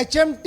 HMT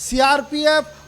CRPF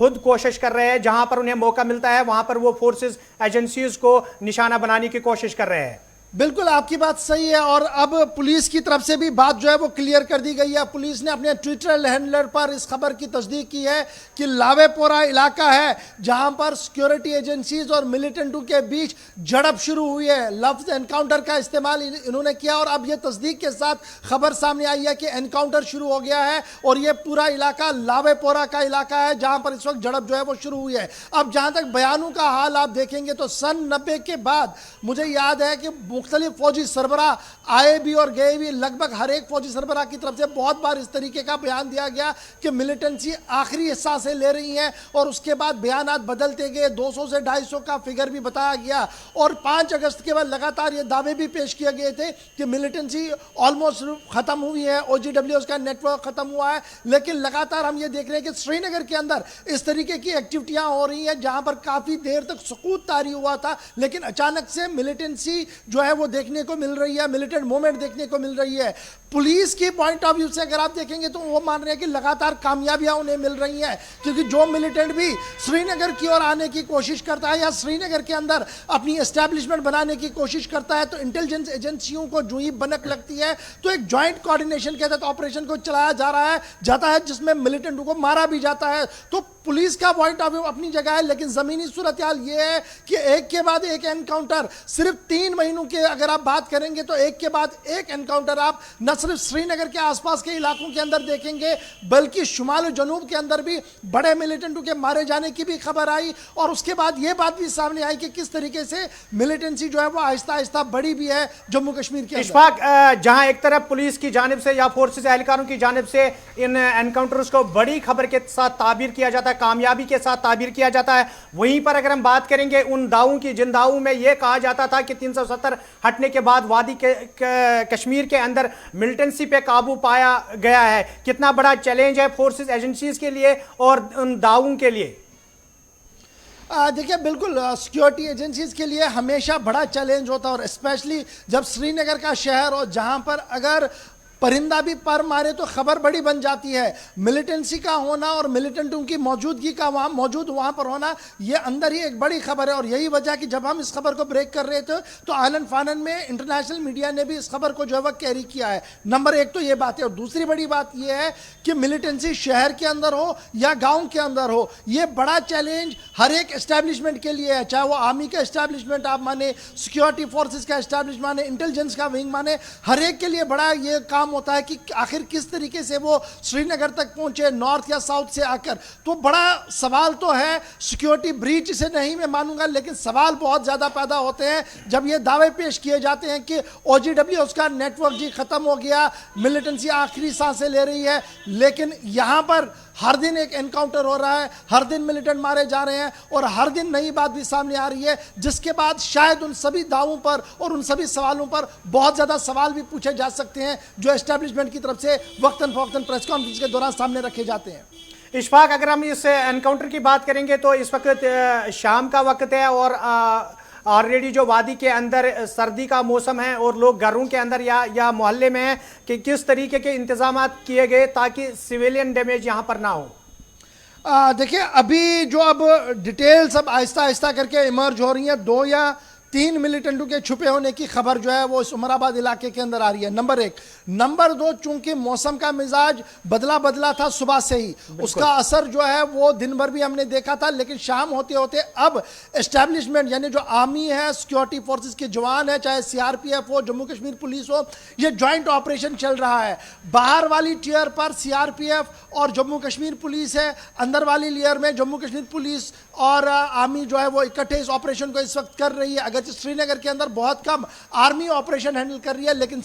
خود کوشش کر رہے ہیں, جہاں پر انہیں موقع ملتا ہے وہاں پر وہ فورسز ایجنسیز کو نشانہ بنانے کی کوشش کر رہے ہیں. بالکل آپ کی بات صحیح ہے, اور اب پولیس کی طرف سے بھی بات جو ہے وہ کلیئر کر دی گئی ہے. پولیس نے اپنے ٹویٹر ہینڈلر پر اس خبر کی تصدیق کی ہے کہ لاوے پورہ علاقہ ہے جہاں پر سیکیورٹی ایجنسیز اور ملیٹنٹوں کے بیچ جھڑپ شروع ہوئی ہے. لفظ انکاؤنٹر کا استعمال انہوں نے کیا, اور اب یہ تصدیق کے ساتھ خبر سامنے آئی ہے کہ انکاؤنٹر شروع ہو گیا ہے اور یہ پورا علاقہ لاوے پورہ کا علاقہ ہے جہاں پر اس وقت جھڑپ جو ہے وہ شروع ہوئی ہے. اب جہاں تک بیانوں کا حال آپ دیکھیں گے تو سن 90 کے بعد مجھے یاد ہے کہ مختلف فوجی سربراہ آئے بھی اور گئے بھی, لگ بھگ ہر ایک فوجی سربراہ کی طرف سے بہت بار اس طریقے کا بیان دیا گیا کہ ملیٹنسی آخری سانسیں لے رہی ہیں, اور اس کے بعد بیانات بدلتے گئے. 200 سے 250 کا فگر بھی بتایا گیا, اور 5 اگست کے بعد لگاتار یہ دعوے بھی پیش کیے گئے تھے کہ ملیٹنسی آلموسٹ ختم ہوئی ہے, OGWs کا نیٹ ورک ختم ہوا ہے. لیکن لگاتار ہم یہ دیکھ رہے ہیں کہ سری نگر کے اندر اس طریقے کی ایکٹیویٹیاں ہو رہی ہیں جہاں پر کافی دیر تک سکوت طاری ہوا تھا, لیکن اچانک سے ملیٹنسی جو ہے وہ دیکھنے کو مل رہی ہے, ملیٹنٹ موومنٹ دیکھنے کو مل رہی ہے. پولیس کی پوائنٹ آف ویو سے اگر آپ دیکھیں گے تو وہ مان رہے ہیں کہ لگاتار کامیابیاں انہیں مل رہی ہیں, کیونکہ جو ملیٹنٹ بھی سری نگر کی اور آنے کی کوشش کرتا ہے یا سری نگر کے اندر اپنی اسٹیبلشمنٹ بنانے کی کوشش کرتا ہے تو انٹیلیجنس ایجنسیوں کو جو ہی بنک لگتی ہے تو ایک جوائنٹ کوارڈینیشن کے تحت آپریشن کو چلایا جاتا ہے جس میں ملیٹنٹوں کو مارا بھی جاتا ہے. تو پولیس کا پوائنٹ آف ویو اپنی جگہ ہے, لیکن زمینی صورتحال یہ ہے کہ ایک کے بعد ایک انکاؤنٹر, صرف 3 مہینوں کے اگر آپ بات کریں گے تو ایک کے بعد ایک انکاؤنٹر آپ نہ صرف سری نگر کے آس پاس کے علاقوں کے اندر دیکھیں گے بلکہ شمال و جنوب کے اندر بھی بڑے ملیٹنٹوں کے مارے جانے کی بھی خبر آئی, اور اس کے بعد یہ بات بھی سامنے آئی کہ کس طریقے سے ملیٹنسی جو ہے وہ آہستہ آہستہ بڑی بھی ہے جموں کشمیر کے اندر. اشفاق, جہاں ایک طرف پولیس کی جانب سے یا فورسز اہلکاروں کی جانب سے ان انکاؤنٹرز کو بڑی خبر کے ساتھ تعبیر کیا جاتا ہے, کامیابی کے ساتھ تعبیر کیا جاتا ہے, وہیں پر اگر ہم بات کریں گے ان دعووں کی جن دعووں میں یہ کہا جاتا تھا کہ 370 ہٹنے کے بعد وادی کشمیر کے اندر ملیٹنسی پہ قابو پایا گیا ہے, کتنا بڑا چیلنج ہے فورسز ایجنسیز کے لیے اور ان دعووں کے لیے؟ دیکھیں بالکل سیکیورٹی ایجنسیز کے لیے ہمیشہ بڑا چیلنج ہوتا ہے, اور اسپیشلی جب سری نگر کا شہر ہو جہاں پر اگر پرندہ بھی پر مارے تو خبر بڑی بن جاتی ہے. ملیٹنسی کا ہونا اور ملیٹنٹوں کی موجودگی کا وہاں پر ہونا یہ اندر ہی ایک بڑی خبر ہے, اور یہی وجہ کہ جب ہم اس خبر کو بریک کر رہے تھے تو آنن فانن میں انٹرنیشنل میڈیا نے بھی اس خبر کو جو ہے وہ کیری کیا ہے. نمبر 1 تو یہ بات ہے, اور دوسری بڑی بات یہ ہے کہ ملیٹنسی شہر کے اندر ہو یا گاؤں کے اندر ہو, یہ بڑا چیلنج ہر ایک اسٹیبلشمنٹ کے لیے ہے, چاہے وہ آرمی کا اسٹیبلشمنٹ آپ مانے, سیکیورٹی فورسز کا اسٹیبلشمنٹ مانے, انٹیلیجنس کا ونگ مانے, ہر ایک کے لیے بڑا یہ کام ہوتا ہے کہ آخر کس طریقے سے وہ سری نگر تک پہنچے نارتھ یا ساؤتھ سے آ کر. تو بڑا سوال تو ہے, سیکیورٹی بریچ سے نہیں میں مانوں گا, لیکن سوال بہت زیادہ پیدا ہوتے ہیں جب یہ دعوے پیش کیے جاتے ہیں کہ OGWs کا نیٹ ورک جی ختم ہو گیا, ملیٹنسی آخری سانسیں لے رہی ہے, لیکن یہاں پر ہر دن ایک انکاؤنٹر ہو رہا ہے, ہر دن ملیٹنٹ مارے جا رہے ہیں, اور ہر دن نئی بات بھی سامنے آ رہی ہے جس کے بعد شاید ان سبھی دعووں پر اور ان سبھی سوالوں پر بہت زیادہ سوال بھی پوچھے جا سکتے ہیں جو اسٹیبلشمنٹ کی طرف سے وقتاً فوقتاً پریس کانفرنس کے دوران سامنے رکھے جاتے ہیں. اشفاق, اگر ہم اس انکاؤنٹر کی بات کریں گے تو اس وقت شام کا وقت ہے اور آلریڈی جو وادی کے اندر سردی کا موسم ہے اور لوگ گھروں کے اندر یا محلے میں ہیں کہ کس طریقے کے انتظامات کیے گئے تاکہ سویلین ڈیمیج یہاں پر نہ ہو؟ دیکھیں ابھی جو اب ڈیٹیلز اب آہستہ آہستہ کر کے ایمرج ہو رہی ہیں, 2 یا 3 ملیٹنٹوں کے چھپے ہونے کی خبر جو ہے وہ اس عمر آباد علاقے کے اندر آ رہی ہے. نمبر 1. نمبر 2, چونکہ موسم کا مزاج بدلا تھا صبح سے ہی, اس کا اثر جو ہے وہ دن بھر بھی ہم نے دیکھا تھا, لیکن شام ہوتے ہوتے اب اسٹیبلشمنٹ یعنی جو آرمی ہے, سیکیورٹی فورسز کے جوان ہیں, چاہے CRPF ہو, جموں کشمیر پولیس ہو, یہ جوائنٹ آپریشن چل رہا ہے. باہر والی ٹیئر پر CRPF اور جموں کشمیر پولیس ہے, اندر والی لیئر میں جموں کشمیر پولیس اور آرمی جو ہے وہ اکٹھے اس آپریشن کو اس وقت کر رہی ہے. اگر سری نگر کے اندر بہت کم آرمی آپریشن ہینڈل کر رہی ہے, لیکن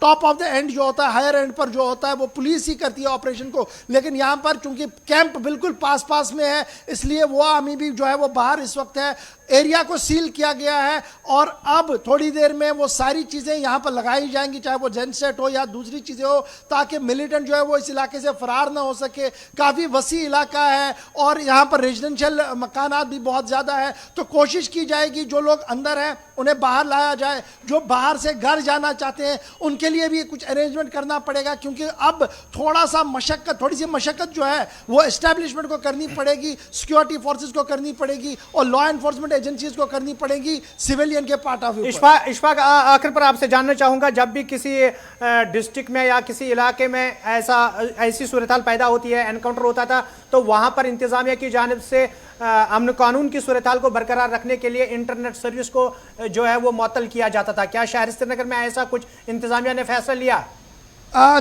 ٹاپ آف دا اینڈ جو ہوتا ہے, ہائر اینڈ پر جو ہوتا ہے وہ پولیس ہی کرتی ہے آپریشن کو. لیکن یہاں پر چونکہ کیمپ بالکل پاس میں ہے اس لیے وہ آرمی بھی جو ہے وہ باہر اس وقت ہے, ایریا کو سیل کیا گیا ہے, اور اب تھوڑی دیر میں وہ ساری چیزیں یہاں پر لگائی جائیں گی, چاہے وہ جن سیٹ ہو یا دوسری چیزیں ہو, تاکہ ملیٹنٹ جو ہے وہ اس علاقے سے فرار نہ ہو سکے. کافی وسیع علاقہ ہے اور یہاں پر ریزیڈنشل مکانات بھی بہت زیادہ ہے, تو کوشش کی جائے گی جو جو لوگ اندر ہیں انہیں باہر لایا جائے, جو باہر سے گھر جانا چاہتے ہیں ان کے لیے بھی کچھ ارینجمنٹ کرنا پڑے گا, کیونکہ اب تھوڑی سی مشقت جو ہے وہ اسٹیبلشمنٹ کو کرنی پڑے گی, سیکیورٹی فورسز کو کرنی پڑے گی, اور لا انفورسمنٹ ایجنسیز کو کرنی پڑے گی سویلین کے پارٹ آف ویو. اشفاق, آخر پر آپ سے جاننا چاہوں گا, جب بھی کسی ڈسٹرکٹ میں یا کسی علاقے میں ایسی صورتحال پیدا ہوتی ہے, انکاؤنٹر ہوتا تھا, تو وہاں پر انتظامیہ کی جانب سے امن قانون کی صورتحال کو برقرار رکھنے کے لیے انٹرنیٹ سروس کو جو ہے وہ معطل کیا جاتا تھا. کیا شہر سری نگر میں ایسا کچھ انتظامیہ نے فیصلہ لیا؟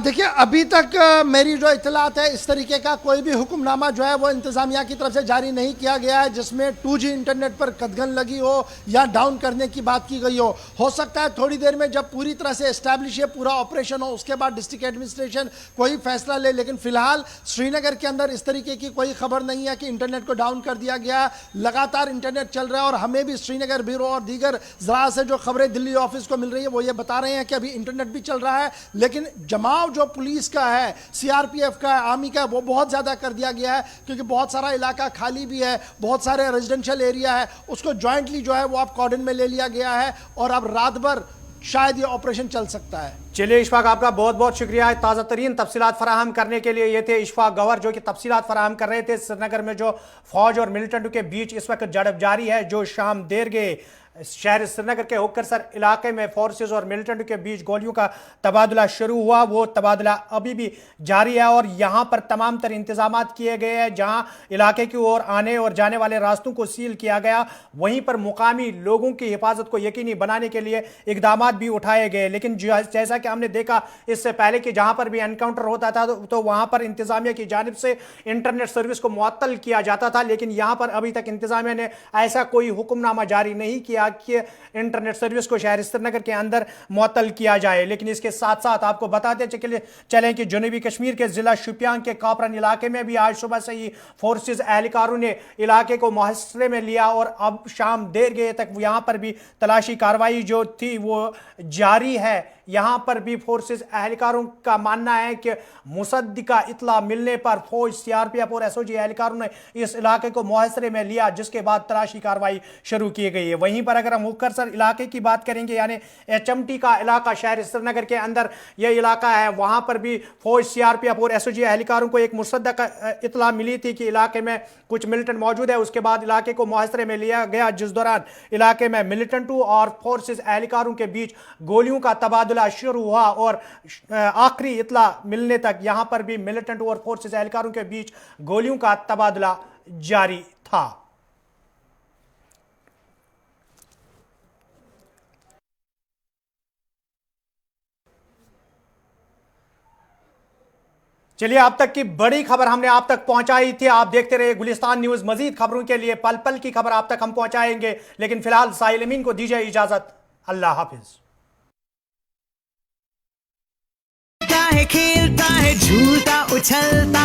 دیکھیے, ابھی تک میری جو اطلاعات ہے اس طریقے کا کوئی بھی حکم نامہ جو ہے وہ انتظامیہ کی طرف سے جاری نہیں کیا گیا ہے جس میں 2G انٹرنیٹ پر قدغن لگی ہو یا ڈاؤن کرنے کی بات کی گئی ہو سکتا ہے تھوڑی دیر میں جب پوری طرح سے اسٹیبلش ہے, پورا آپریشن ہو, اس کے بعد ڈسٹرکٹ ایڈمنسٹریشن کوئی فیصلہ لے, لیکن فی الحال سری نگر کے اندر اس طریقے کی کوئی خبر نہیں ہے کہ انٹرنیٹ کو ڈاؤن کر دیا گیا. لگاتار انٹرنیٹ چل رہا ہے, اور ہمیں بھی سری نگر بیورو اور دیگر ذرائع سے جو خبریں دلی آفس کو مل رہی ہیں وہ یہ بتا رہے ہیں کہ ابھی انٹرنیٹ بھی چل رہا ہے, لیکن جماؤ جو پولیس کا ہے, CRPF کا ہے, آرمی کا ہے, وہ بہت زیادہ کر دیا گیا ہے, کیونکہ بہت سارا علاقہ خالی بھی ہے, بہت سارے ریزیڈنشل ایریا ہے, اس کو جوائنٹلی جو ہے وہ اب کارڈن میں لے لیا گیا ہے, اور اب رات بھر شاید یہ آپریشن چل سکتا ہے. چلیے اشفاق, آپ کا بہت بہت شکریہ تازہ ترین تفصیلات فراہم کرنے کے لیے. یہ تھے اشفاق گوہر جو کہ تفصیلات فراہم کر رہے تھے سری نگر میں جو فوج اور ملیٹنٹوں کے بیچ اس وقت جھڑپ جاری ہے, جو شام دیر گئے شہر سری نگر کے ہوکرسر علاقے میں فورسز اور ملیٹنٹوں کے بیچ گولیوں کا تبادلہ شروع ہوا. وہ تبادلہ ابھی بھی جاری ہے, اور یہاں پر تمام تر انتظامات کیے گئے ہیں. جہاں علاقے کی اور آنے اور جانے والے راستوں کو سیل کیا گیا, وہیں پر مقامی لوگوں کی حفاظت کو یقینی بنانے کے لیے اقدامات بھی اٹھائے گئے. لیکن جیسا کہ ہم نے دیکھا اس سے پہلے کہ جہاں پر بھی انکاؤنٹر ہوتا تھا تو وہاں پر انتظامیہ کی جانب سے انٹرنیٹ سروس کو معطل کیا جاتا تھا, لیکن یہاں پر ابھی تک انتظامیہ نے ایسا کوئی حکم نامہ جاری نہیں کیا کہ انٹرنیٹ سروس کو شہر سری نگر کے اندر معطل کیا جائے. لیکن اس کے ساتھ ساتھ آپ کو بتاتے چلیں کہ جنوبی کشمیر کے ضلع شوپیان کے کاپرن علاقے میں بھی آج صبح سے ہی فورسز اہلکاروں نے علاقے کو محاصرے میں لیا, اور اب شام دیر گئے تک یہاں پر بھی تلاشی کارروائی جو تھی وہ جاری ہے. یہاں پر بھی فورسز اہلکاروں کا ماننا ہے کہ مصدقہ اطلاع ملنے پر فوج, CRPF اور SOG اہلکاروں نے اس علاقے کو محاصرے میں لیا, جس کے بعد تلاشی کارروائی شروع کی گئی ہے. وہیں پر اگر ہم ہوکرسر علاقے کی بات کریں گے, یعنی HMT کا علاقہ شہر سری نگر کے اندر یہ علاقہ ہے, وہاں پر بھی فوج, CRPF اور SOG اہلکاروں کو ایک مصدقہ اطلاع ملی تھی کہ علاقے میں کچھ ملیٹنٹ موجود ہے. اس کے بعد علاقے کو محاصرے میں لیا گیا, جس دوران علاقے میں ملیٹنٹوں اور فورسز اہلکاروں کے بیچ گولیوں کا تبادلہ شروع ہوا, اور آخری اطلاع ملنے تک یہاں پر بھی ملیٹنٹ اور فورسز اہلکاروں کے بیچ گولیوں کا تبادلہ جاری تھا. چلیے, اب تک کی بڑی خبر ہم نے آپ تک پہنچائی تھی. آپ دیکھتے رہے گلستان نیوز. مزید خبروں کے لیے پل پل کی خبر آپ تک ہم پہنچائیں گے, لیکن فی الحال ساحل امین کو دیجیے اجازت. اللہ حافظ. کھیلتا ہے جھولتا اچھلتا